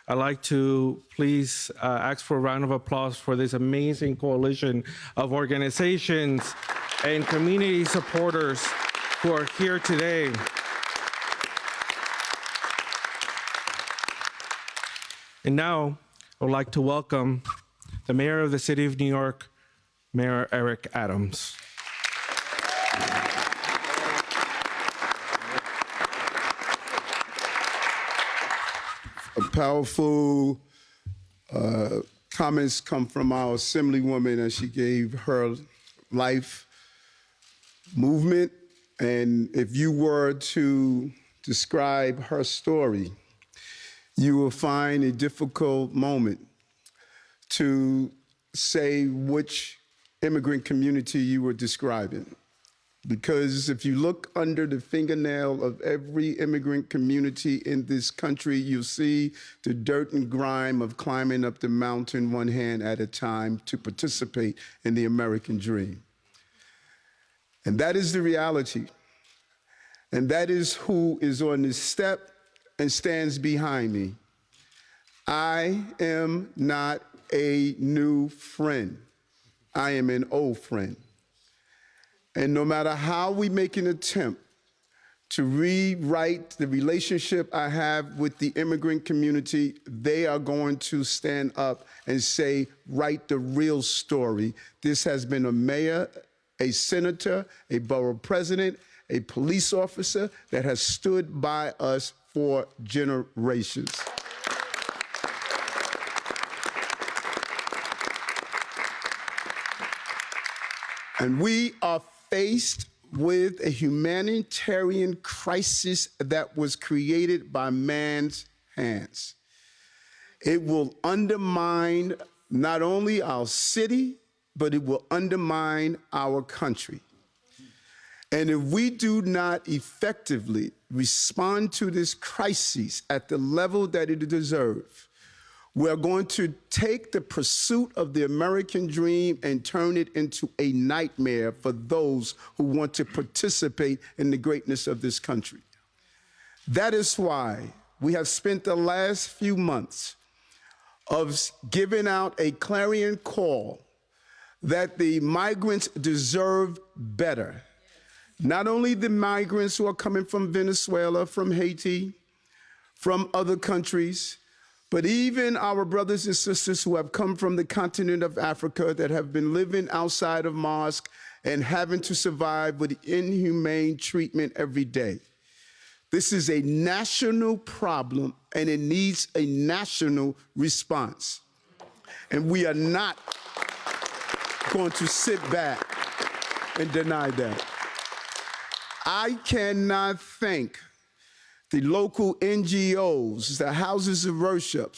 Speaker 3: I'd like to please ask for a round of applause for this amazing coalition of organizations and community supporters who are here today. And now, I would like to welcome the Mayor of the City of New York, Mayor Eric Adams.
Speaker 15: Powerful comments come from our Assemblywoman as she gave her life movement. And if you were to describe her story, you will find a difficult moment to say which immigrant community you were describing. Because if you look under the fingernail of every immigrant community in this country, you'll see the dirt and grime of climbing up the mountain one hand at a time to participate in the American dream. And that is the reality. And that is who is on this step and stands behind me. I am not a new friend. I am an old friend. And no matter how we make an attempt to rewrite the relationship I have with the immigrant community, they are going to stand up and say, write the real story. This has been a mayor, a senator, a borough president, a police officer that has stood by us for generations. And we are faced with a humanitarian crisis that was created by man's hands. It will undermine not only our city, but it will undermine our country. And if we do not effectively respond to this crisis at the level that it deserves, we're going to take the pursuit of the American dream and turn it into a nightmare for those who want to participate in the greatness of this country. That is why we have spent the last few months of giving out a clarion call that the migrants deserve better. Not only the migrants who are coming from Venezuela, from Haiti, from other countries, but even our brothers and sisters who have come from the continent of Africa that have been living outside of mosques and having to survive with inhumane treatment every day. This is a national problem and it needs a national response. And we are not going to sit back and deny that. I cannot thank the local NGOs, the houses of worship,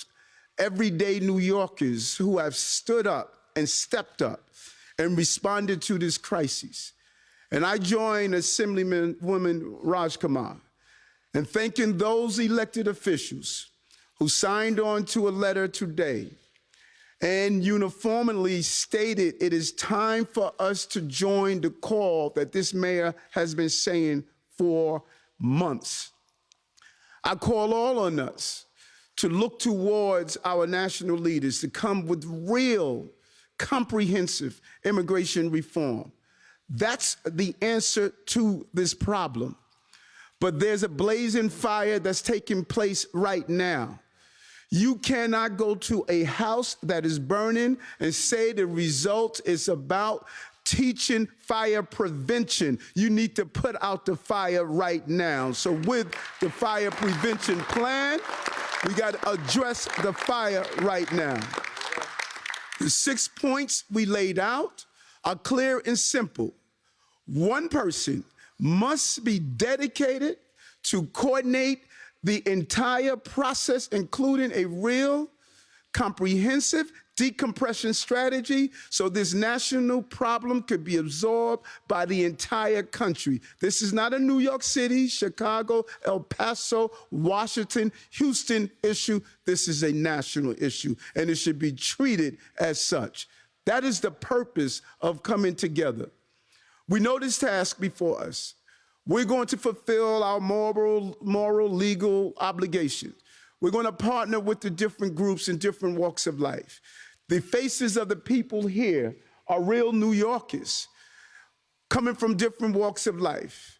Speaker 15: everyday New Yorkers who have stood up and stepped up and responded to this crisis. And I join Assemblywoman Raj Kumar in thanking those elected officials who signed on to a letter today and uniformly stated it is time for us to join the call that this mayor has been saying for months. I call all on us to look towards our national leaders to come with real, comprehensive immigration reform. That's the answer to this problem. But there's a blazing fire that's taking place right now. You cannot go to a house that is burning and say the result is about teaching fire prevention. You need to put out the fire right now. So with the fire prevention plan, we got to address the fire right now. The 6 points we laid out are clear and simple. One person must be dedicated to coordinate the entire process, including a real, comprehensive decompression strategy so this national problem could be absorbed by the entire country. This is not a New York City, Chicago, El Paso, Washington, Houston issue. This is a national issue, and it should be treated as such. That is the purpose of coming together. We know this task before us. We're going to fulfill our moral, legal obligations. We're going to partner with the different groups in different walks of life. The faces of the people here are real New Yorkers coming from different walks of life.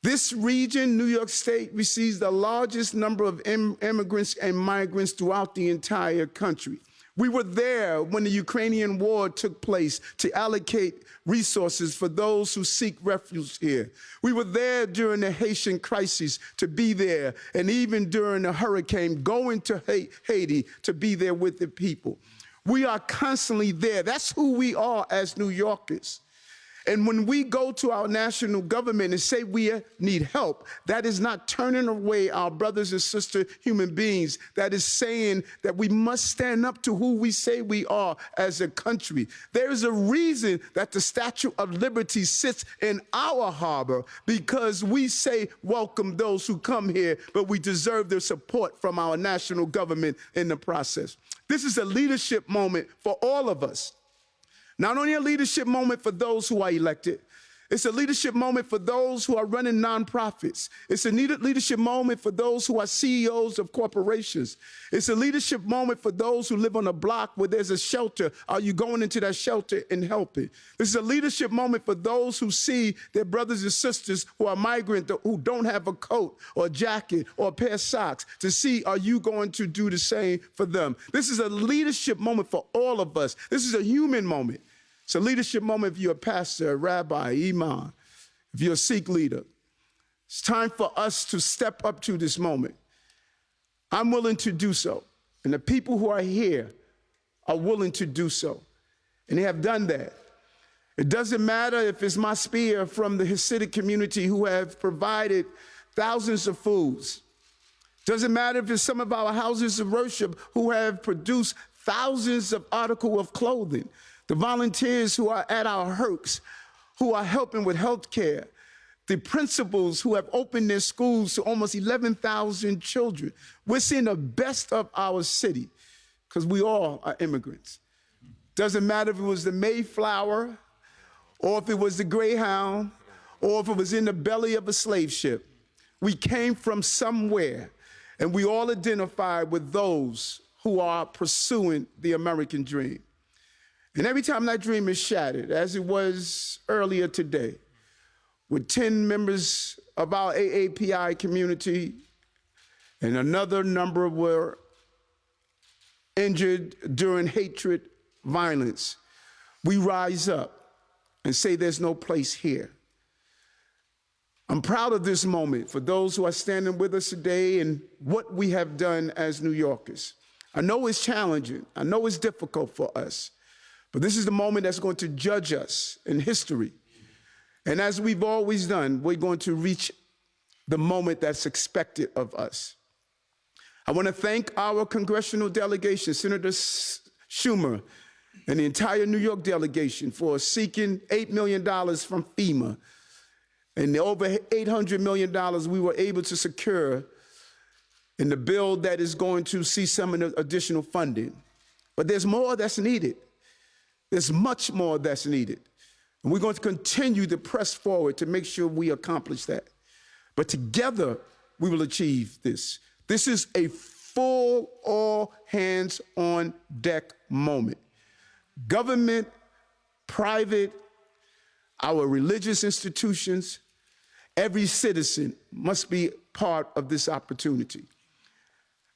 Speaker 15: This region, New York State, receives the largest number of immigrants and migrants throughout the entire country. We were there when the Ukrainian war took place to allocate resources for those who seek refuge here. We were there during the Haitian crisis to be there, and even during the hurricane, going to Haiti to be there with the people. We are constantly there. That's who we are as New Yorkers. And when we go to our national government and say we need help, that is not turning away our brothers and sisters, human beings. That is saying that we must stand up to who we say we are as a country. There is a reason that the Statue of Liberty sits in our harbor, because we say welcome those who come here, but we deserve their support from our national government in the process. This is a leadership moment for all of us. Not only a leadership moment for those who are elected, it's a leadership moment for those who are running nonprofits. It's a leadership moment for those who are CEOs of corporations. It's a leadership moment for those who live on a block where there's a shelter. Are you going into that shelter and helping? This is a leadership moment for those who see their brothers and sisters who are migrant, who don't have a coat or a jacket or a pair of socks, to see, are you going to do the same for them? This is a leadership moment for all of us. This is a human moment. It's a leadership moment if you're a pastor, a rabbi, imam, if you're a Sikh leader. It's time for us to step up to this moment. I'm willing to do so. And the people who are here are willing to do so. And they have done that. It doesn't matter if it's my spear from the Hasidic community who have provided thousands of foods. Doesn't matter if it's some of our houses of worship who have produced thousands of articles of clothing. The volunteers who are at our HERCs, who are helping with health care, the principals who have opened their schools to almost 11,000 children. We're seeing the best of our city because we all are immigrants. Doesn't matter if it was the Mayflower, or if it was the Greyhound, or if it was in the belly of a slave ship. We came from somewhere, and we all identify with those who are pursuing the American dream. And every time that dream is shattered, as it was earlier today, with 10 members of our AAPI community and another number were injured during hatred, violence, we rise up and say there's no place here. I'm proud of this moment for those who are standing with us today and what we have done as New Yorkers. I know it's challenging. I know it's difficult for us. But this is the moment that's going to judge us in history. And as we've always done, we're going to reach the moment that's expected of us. I want to thank our congressional delegation, Senator Schumer, and the entire New York delegation for seeking $8 million from FEMA. And the over $800 million we were able to secure in the bill that is going to see some additional funding. But there's more that's needed. There's much more that's needed. And we're going to continue to press forward to make sure we accomplish that. But together, we will achieve this. This is a full, all hands on deck moment. Government, private, our religious institutions, every citizen must be part of this opportunity.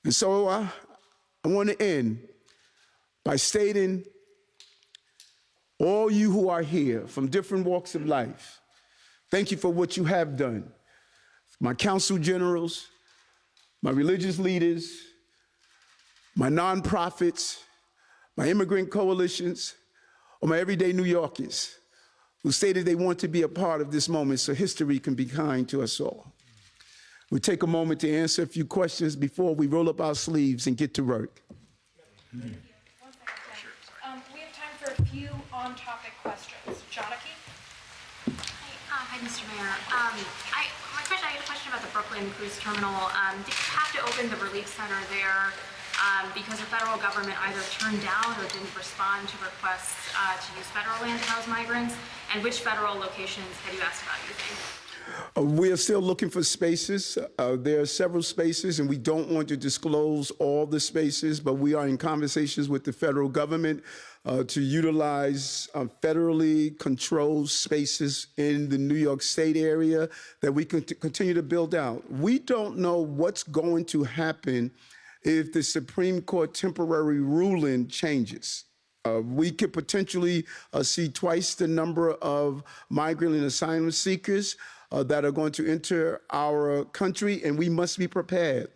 Speaker 15: And so I want to end by stating, all you who are here from different walks of life, thank you for what you have done. My council generals, my religious leaders, my nonprofits, my immigrant coalitions, or my everyday New Yorkers who stated they want to be a part of this moment so history can be kind to us all. We'll take a moment to answer a few questions before we roll up our sleeves and get to work.
Speaker 16: A few on-topic questions. Janaki?
Speaker 17: Hi, Mr. Mayor. I had a question about the Brooklyn Cruise Terminal. Did you have to open the relief center there because the federal government either turned down or didn't respond to requests to use federal land to house migrants? And which federal locations have you asked about using?
Speaker 15: We are still looking for spaces. There are several spaces, and we don't want to disclose all the spaces, but we are in conversations with the federal government to utilize federally controlled spaces in the New York State area that we can continue to build out. We don't know what's going to happen if the Supreme Court temporary ruling changes. We could potentially see twice the number of migrant and asylum seekers that are going to enter our country, and we must be prepared.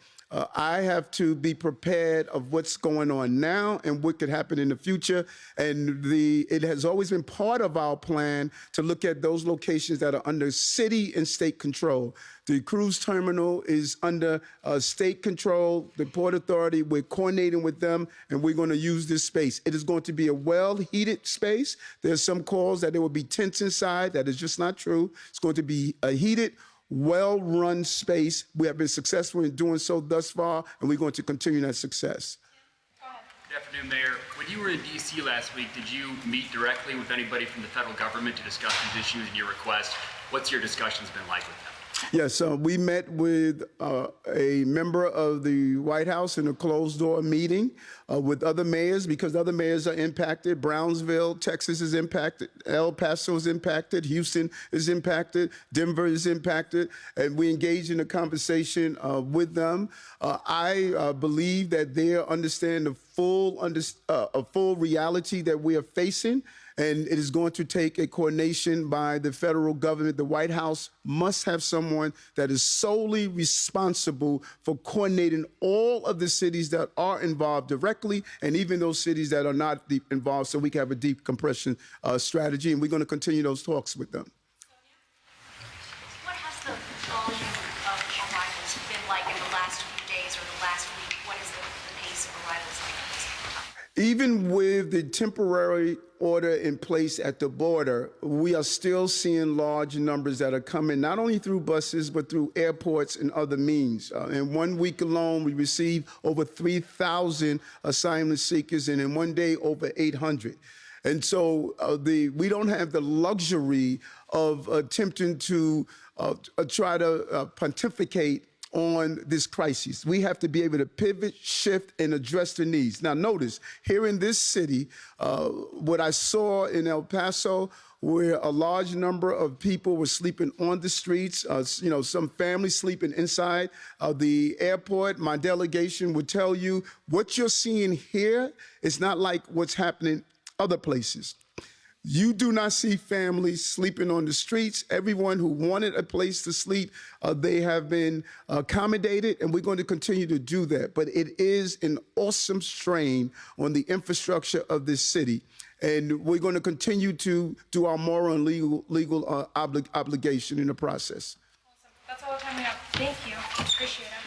Speaker 15: I have to be prepared of what's going on now and what could happen in the future. And it has always been part of our plan to look at those locations that are under city and state control. The cruise terminal is under state control, the Port Authority. We're coordinating with them, and we're going to use this space. It is going to be a well-heated space. There's some calls that there will be tents inside. That is just not true. It's going to be a heated, well-run space. We have been successful in doing so thus far, and we're going to continue that success.
Speaker 18: Good afternoon, Mayor. When you were in D.C. last week, did you meet directly with anybody from the federal government to discuss these issues and your request? What's your discussions been like with them?
Speaker 15: Yes, we met with a member of the White House in a closed-door meeting with other mayors, because other mayors are impacted. Brownsville, Texas is impacted. El Paso is impacted. Houston is impacted. Denver is impacted. And we engaged in a conversation with them. I believe that they understand the full reality that we are facing. And it is going to take a coordination by the federal government. The White House must have someone that is solely responsible for coordinating all of the cities that are involved directly, and even those cities that are not involved, so we can have a decompression strategy. And we're going to continue those talks with them.
Speaker 17: What has the volume of arrivals been like in the last few days or the last week? What is the pace of arrivals like?
Speaker 15: Even with the temporary order in place at the border, we are still seeing large numbers that are coming, not only through buses, but through airports and other means. In 1 week alone, we received over 3,000 asylum seekers, and in one day, over 800. And so we don't have the luxury of attempting to try to pontificate on this crisis. We have to be able to pivot, shift, and address the needs. Now, notice, here in this city, what I saw in El Paso, where a large number of people were sleeping on the streets, some families sleeping inside the airport. My delegation would tell you what you're seeing here is not like what's happening other places. You do not see families sleeping on the streets. Everyone who wanted a place to sleep, they have been accommodated, and we're going to continue to do that. But it is an awesome strain on the infrastructure of this city, and we're going to continue to do our moral and legal obligation in the process.
Speaker 16: Awesome. That's all the time we have. Thank you. Appreciate it.